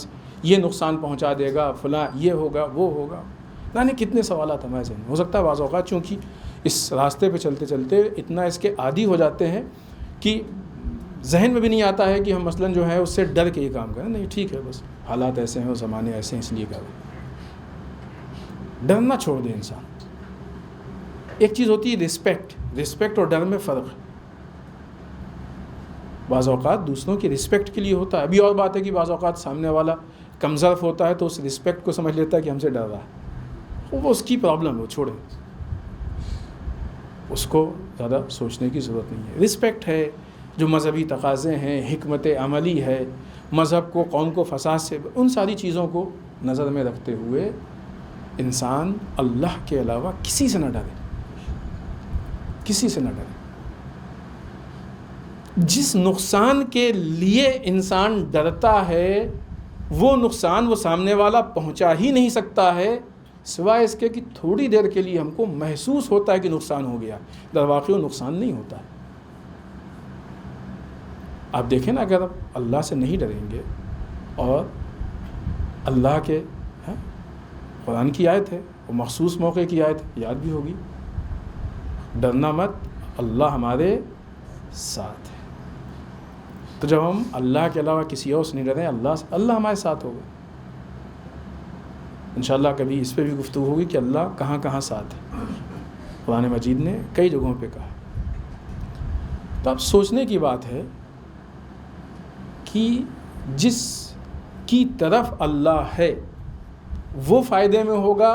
یہ نقصان پہنچا دے گا، فلاں یہ ہوگا وہ ہوگا، یعنی کتنے سوالات ہمارے ذہن میں۔ ہو سکتا ہے بعض اوقات چونکہ اس راستے پہ چلتے چلتے اتنا اس کے عادی ہو جاتے ہیں کہ ذہن میں بھی نہیں آتا ہے کہ ہم مثلاً جو ہے اس سے ڈر کے یہ کام کریں، نہیں ٹھیک ہے بس حالات ایسے ہیں، زمانے ایسے ہیں، اس لیے کریں۔ ڈرنا چھوڑ دے انسان۔ ایک چیز ہوتی ہے رسپیکٹ اور ڈر میں فرق ہے۔ بعض اوقات دوسروں کی رسپیکٹ کے لیے ہوتا ہے، ابھی اور بات ہے کہ بعض اوقات سامنے والا کمزرف ہوتا ہے تو اس رسپیکٹ کو سمجھ لیتا ہے کہ ہم سے ڈر رہا ہے، وہ اس کی پرابلم ہے، چھوڑیں، اس کو زیادہ سوچنے کی ضرورت نہیں ہے۔ رسپیکٹ ہے، جو مذہبی تقاضے ہیں، حکمت عملی ہے، مذہب کو، قوم کو فساد سے، ان ساری چیزوں کو نظر میں رکھتے ہوئے انسان اللہ کے علاوہ کسی سے نہ ڈرے، کسی سے نہ ڈرے۔ جس نقصان کے لیے انسان ڈرتا ہے وہ نقصان وہ سامنے والا پہنچا ہی نہیں سکتا ہے، سوائے اس کے کہ تھوڑی دیر کے لیے ہم کو محسوس ہوتا ہے کہ نقصان ہو گیا، در واقع وہ نقصان نہیں ہوتا ہے۔ آپ دیکھیں نا، اگر آپ اللہ سے نہیں ڈریں گے اور اللہ کے قرآن کی آیت ہے، وہ مخصوص موقع کی آیت یاد بھی ہوگی، ڈرنا مت، اللہ ہمارے ساتھ ہے۔ تو جب ہم اللہ کے علاوہ کسی اور سے نہیں ڈریں، اللہ ہمارے ساتھ ہوگا۔ انشاءاللہ کبھی اس پہ بھی گفتگو ہوگی کہ اللہ کہاں کہاں ساتھ ہے، قرآن مجید نے کئی جگہوں پہ کہا۔ تو اب سوچنے کی بات ہے کہ جس کی طرف اللہ ہے وہ فائدے میں ہوگا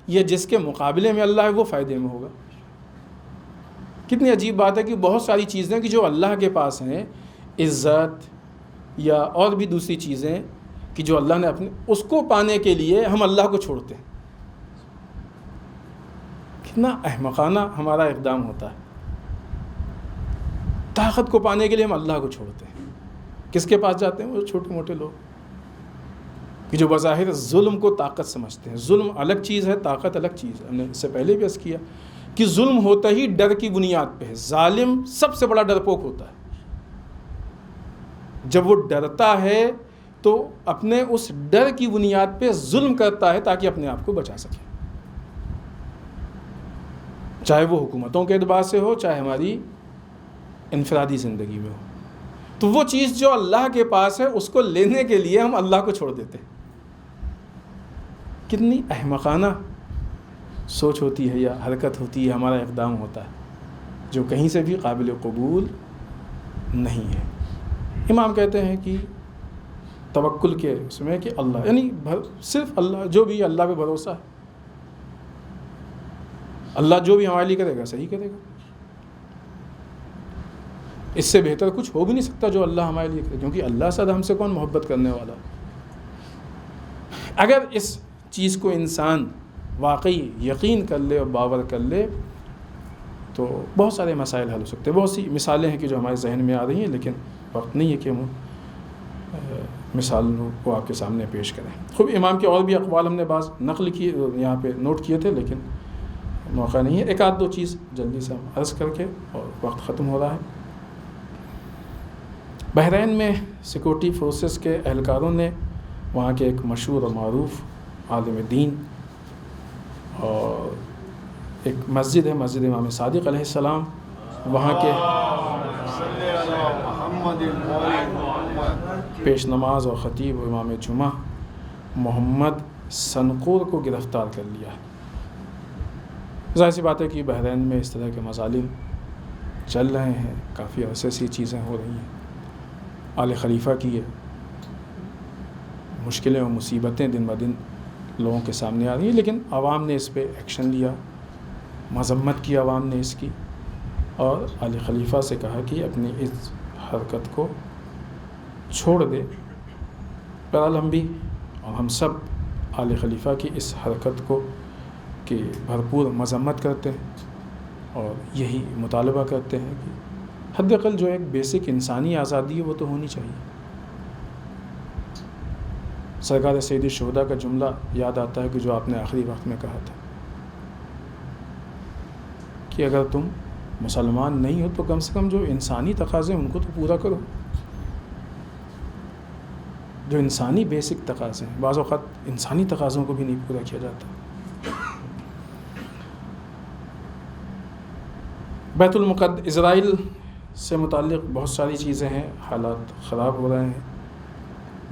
یا جس کے مقابلے میں اللہ ہے وہ فائدے میں ہوگا؟ کتنی عجیب بات ہے کہ بہت ساری چیزیں کہ جو اللہ کے پاس ہیں، عزت یا اور بھی دوسری چیزیں کہ جو اللہ نے اپنے اس کو پانے کے لیے ہم اللہ کو چھوڑتے ہیں۔ کتنا احمقانہ ہمارا اقدام ہوتا ہے۔ طاقت کو پانے کے لیے ہم اللہ کو چھوڑتے ہیں۔ کس کے پاس جاتے ہیں؟ وہ چھوٹے موٹے لوگ کہ جو بظاہر ظلم کو طاقت سمجھتے ہیں۔ ظلم الگ چیز ہے، طاقت الگ چیز ہے۔ ہم نے اس سے پہلے بھی عرض کیا کہ ظلم ہوتا ہی ڈر کی بنیاد پہ ہے۔ ظالم سب سے بڑا ڈرپوک ہوتا ہے۔ جب وہ ڈرتا ہے تو اپنے اس ڈر کی بنیاد پہ ظلم کرتا ہے تاکہ اپنے آپ کو بچا سکے، چاہے وہ حکومتوں کے اعتبار سے ہو، چاہے ہماری انفرادی زندگی میں ہو۔ تو وہ چیز جو اللہ کے پاس ہے اس کو لینے کے لیے ہم اللہ کو چھوڑ دیتے ہیں۔ کتنی احمقانہ سوچ ہوتی ہے یا حرکت ہوتی ہے، ہمارا اقدام ہوتا ہے جو کہیں سے بھی قابل قبول نہیں ہے۔ امام کہتے ہیں کہ توکل کے اس میں کہ اللہ، یعنی صرف اللہ، جو بھی اللہ پہ بھروسہ ہے، اللہ جو بھی ہمارے لیے کرے گا صحیح کرے گا۔ اس سے بہتر کچھ ہو بھی نہیں سکتا جو اللہ ہمارے لیے کرے، کیونکہ اللہ سے ہم سے کون محبت کرنے والا۔ اگر اس چیز کو انسان واقعی یقین کر لے اور باور کر لے تو بہت سارے مسائل حل ہو سکتے ہیں۔ بہت سی مثالیں ہیں کہ جو ہمارے ذہن میں آ رہی ہیں، لیکن وقت نہیں ہے کہ ہم مثالوں کو آپ کے سامنے پیش کریں۔ خوب امام کے اور بھی اقوال ہم نے بعض نقل کیے، یہاں پہ نوٹ کیے تھے، لیکن موقع نہیں ہے۔ ایک آدھ دو چیز جلدی سے ہم عرض کر کے، اور وقت ختم ہو رہا ہے۔ بحرین میں سیکورٹی فورسز کے اہلکاروں نے وہاں کے ایک مشہور اور معروف عالم دین، اور ایک مسجد ہے، مسجد امام صادق علیہ السلام، وہاں کے پیش نماز اور خطیب امام جمعہ محمد سنقور کو گرفتار کر لیا۔ ظاہر سی بات ہے کہ بحرین میں اس طرح کے مظالم چل رہے ہیں، کافی عرصے سے چیزیں ہو رہی ہیں۔ آل خلیفہ کی مشکلیں اور مصیبتیں دن بدن لوگوں کے سامنے آ رہی ہیں، لیکن عوام نے اس پہ ایکشن لیا، مذمت کی عوام نے اس کی، اور آل خلیفہ سے کہا کہ اپنی اس حرکت کو چھوڑ دے۔ بہرحال ہم بھی اور ہم سب آل خلیفہ کی اس حرکت کو کی بھرپور مذمت کرتے ہیں اور یہی مطالبہ کرتے ہیں کہ حد اقل جو ایک بیسک انسانی آزادی ہے وہ تو ہونی چاہیے۔ سرکار سید الشہداء کا جملہ یاد آتا ہے کہ جو آپ نے آخری وقت میں کہا تھا کہ اگر تم مسلمان نہیں ہو تو کم سے کم جو انسانی تقاضے ان کو تو پورا کرو، جو انسانی بیسک تقاضے ہیں۔ بعض اوقات انسانی تقاضوں کو بھی نہیں پورا کیا جاتا۔ بیت المقدس اسرائیل سے متعلق بہت ساری چیزیں ہیں، حالات خراب ہو رہے ہیں،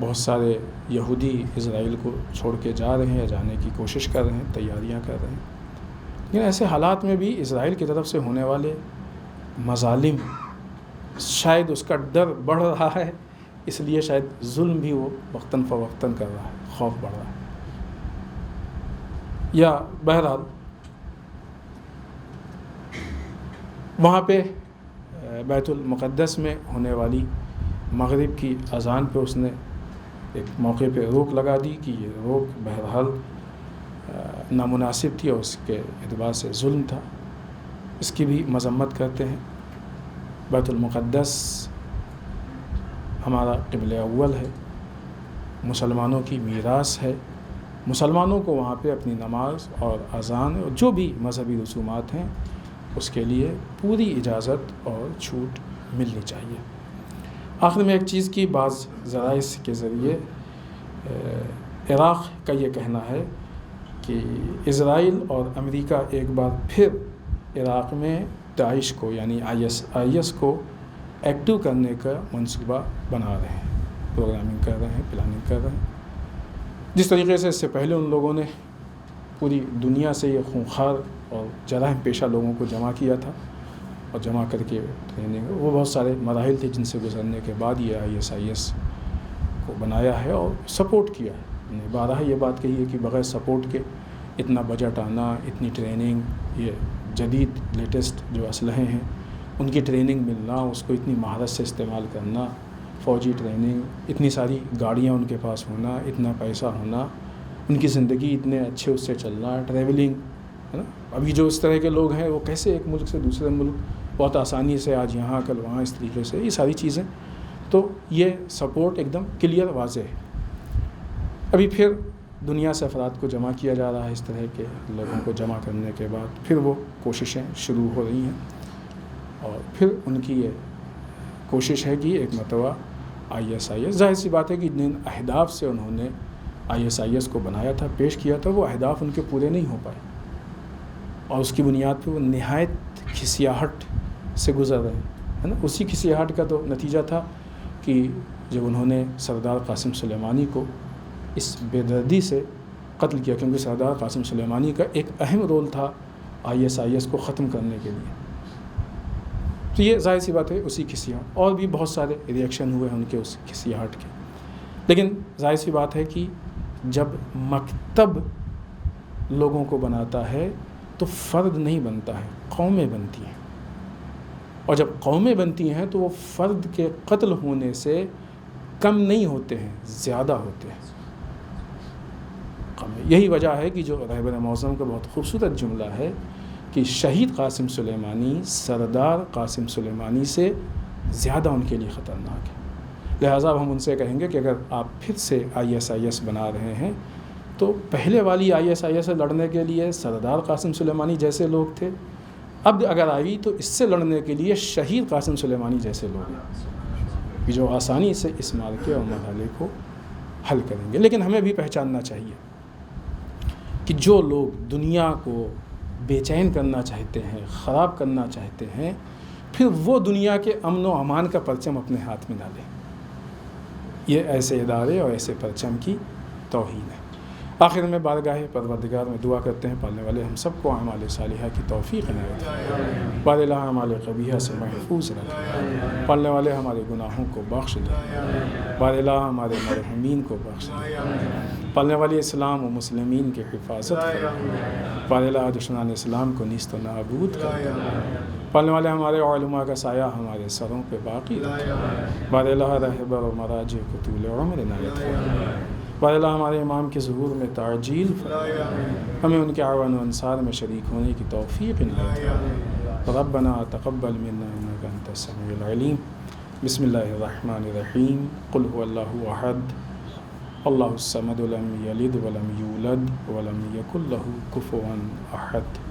بہت سارے یہودی اسرائیل کو چھوڑ کے جا رہے ہیں یا جانے کی کوشش کر رہے ہیں، تیاریاں کر رہے ہیں۔ لیکن ایسے حالات میں بھی اسرائیل کی طرف سے ہونے والے مظالم، شاید اس کا ڈر بڑھ رہا ہے، اس لیے شاید ظلم بھی وہ وقتاً فوقتاً کر رہا ہے، خوف بڑھ رہا ہے۔ یا بہرحال وہاں پہ بیت المقدس میں ہونے والی مغرب کی اذان پہ اس نے ایک موقع پہ روک لگا دی کہ یہ روک بہرحال نامناسب تھی اور اس کے اعتبار سے ظلم تھا، اس کی بھی مذمت کرتے ہیں۔ بیت المقدس ہمارا قبلہ اول ہے، مسلمانوں کی میراث ہے، مسلمانوں کو وہاں پہ اپنی نماز اور اذان اور جو بھی مذہبی رسومات ہیں اس کے لیے پوری اجازت اور چھوٹ ملنی چاہیے۔ آخر میں ایک چیز کی بعض ذرائع کے ذریعے عراق کا یہ کہنا ہے کہ اسرائیل اور امریکہ ایک بار پھر عراق میں داعش کو یعنی IS کو ایکٹیو کرنے کا منصوبہ بنا رہے ہیں، پروگرامنگ کر رہے ہیں، پلاننگ کر رہے ہیں۔ جس طریقے سے اس سے پہلے ان لوگوں نے پوری دنیا سے یہ خونخوار اور جرائم پیشہ لوگوں کو جمع کیا تھا اور جمع کر کے ٹریننگ، وہ بہت سارے مراحل تھے جن سے گزرنے کے بعد یہ IS کو بنایا ہے اور سپورٹ کیا ہے۔ میں نے بارہا یہ بات کہی ہے کہ بغیر سپورٹ کے اتنا بجٹ آنا، اتنی ٹریننگ، یہ جدید لیٹسٹ جو اسلحے ہیں ان کی ٹریننگ ملنا، اس کو اتنی مہارت سے استعمال کرنا، فوجی ٹریننگ، اتنی ساری گاڑیاں ان کے پاس ہونا، اتنا پیسہ ہونا، ان کی زندگی اتنے اچھے اس سے چلنا، ٹریولنگ، ہے نا۔ ابھی جو اس طرح کے لوگ ہیں وہ کیسے ایک ملک سے دوسرے ملک بہت آسانی سے، آج یہاں کل وہاں، اس طریقے سے یہ ساری چیزیں، تو یہ سپورٹ ایک دم کلیئر واضح ہے۔ ابھی پھر دنیا سے افراد کو جمع کیا جا رہا ہے، اس طرح کے لوگوں کو جمع کرنے کے بعد پھر وہ کوششیں شروع ہو رہی ہیں اور پھر ان کی یہ کوشش ہے کہ ایک مرتبہ IS ظاہر سی بات ہے کہ جن اہداف سے انہوں نے IS کو بنایا تھا، پیش کیا تھا، وہ اہداف ان کے پورے نہیں ہو پائے اور اس کی بنیاد پہ وہ نہایت کھسیاہٹ سے گزر رہے ہیں، ہے نا۔ اسی کھسیاہٹ کا تو نتیجہ تھا کہ جب انہوں نے سردار قاسم سلیمانی کو اس بے دردی سے قتل کیا، کیونکہ سردار قاسم سلیمانی کا ایک اہم رول تھا IS کو ختم کرنے کے لیے، تو یہ ظاہر سی بات ہے اسی کھسیاہٹ، اور بھی بہت سارے ریئیکشن ہوئے ہیں ان کے اس کھسیاہٹ کے، لیکن ظاہر سی بات ہے کہ جب مکتب لوگوں کو بناتا ہے تو فرد نہیں بنتا ہے، قومیں بنتی ہیں، اور جب قومیں بنتی ہیں تو وہ فرد کے قتل ہونے سے کم نہیں ہوتے ہیں، زیادہ ہوتے ہیں۔ یہی وجہ ہے کہ جو رہبر معظم کا بہت خوبصورت جملہ ہے کہ شہید قاسم سلیمانی سردار قاسم سلیمانی سے زیادہ ان کے لیے خطرناک ہے۔ لہٰذا ہم ان سے کہیں گے کہ اگر آپ پھر سے IS بنا رہے ہیں تو پہلے والی IS سے لڑنے کے لیے سردار قاسم سلیمانی جیسے لوگ تھے، اب اگر آئی تو اس سے لڑنے کے لیے شہید قاسم سلیمانی جیسے لوگ ہیں جو آسانی سے اس معرکے اور مرحلے کو حل کریں گے۔ لیکن ہمیں بھی پہچاننا چاہیے کہ جو لوگ دنیا کو بے چین کرنا چاہتے ہیں، خراب کرنا چاہتے ہیں، پھر وہ دنیا کے امن و امان کا پرچم اپنے ہاتھ میں نہ لیں۔ یہ ایسے ادارے اور ایسے پرچم کی توہین ہے۔ آخر میں بارگاہ پروردگار میں دعا کرتے ہیں پالنے والے ہم سب کو اعمال صالحہ کی توفیق عنایت فرمائے، بار الہ اعمال قبیحہ سے محفوظ رکھے، پالنے والے ہمارے گناہوں کو بخش دے، بار الہ ہمارے مرحومین کو بخش دے، پالنے والے اسلام و مسلمین کی حفاظت فرمائے، بار الہ دشمنان اسلام کو نیست و نابود کر دے، پالنے والے ہمارے علماء کا سایہ ہمارے سروں پہ باقی رکھے، بار الہ رہبر و مراجع کو طول عمر عنایت فرمائے، بار الہ ہمارے امام کے ظہور میں تعجیل فرمائے، ہمیں ان کے اعوان و انصار میں شریک ہونے کی توفیق عنایت فرمائے۔ ربنا تقبل منا انک انت السمیع العلیم۔ بسم اللہ الرحمن الرحیم۔ قل هو اللہ احد اللہ الصمد لم یلد ولم یولد ولم یکن له کفوا احد۔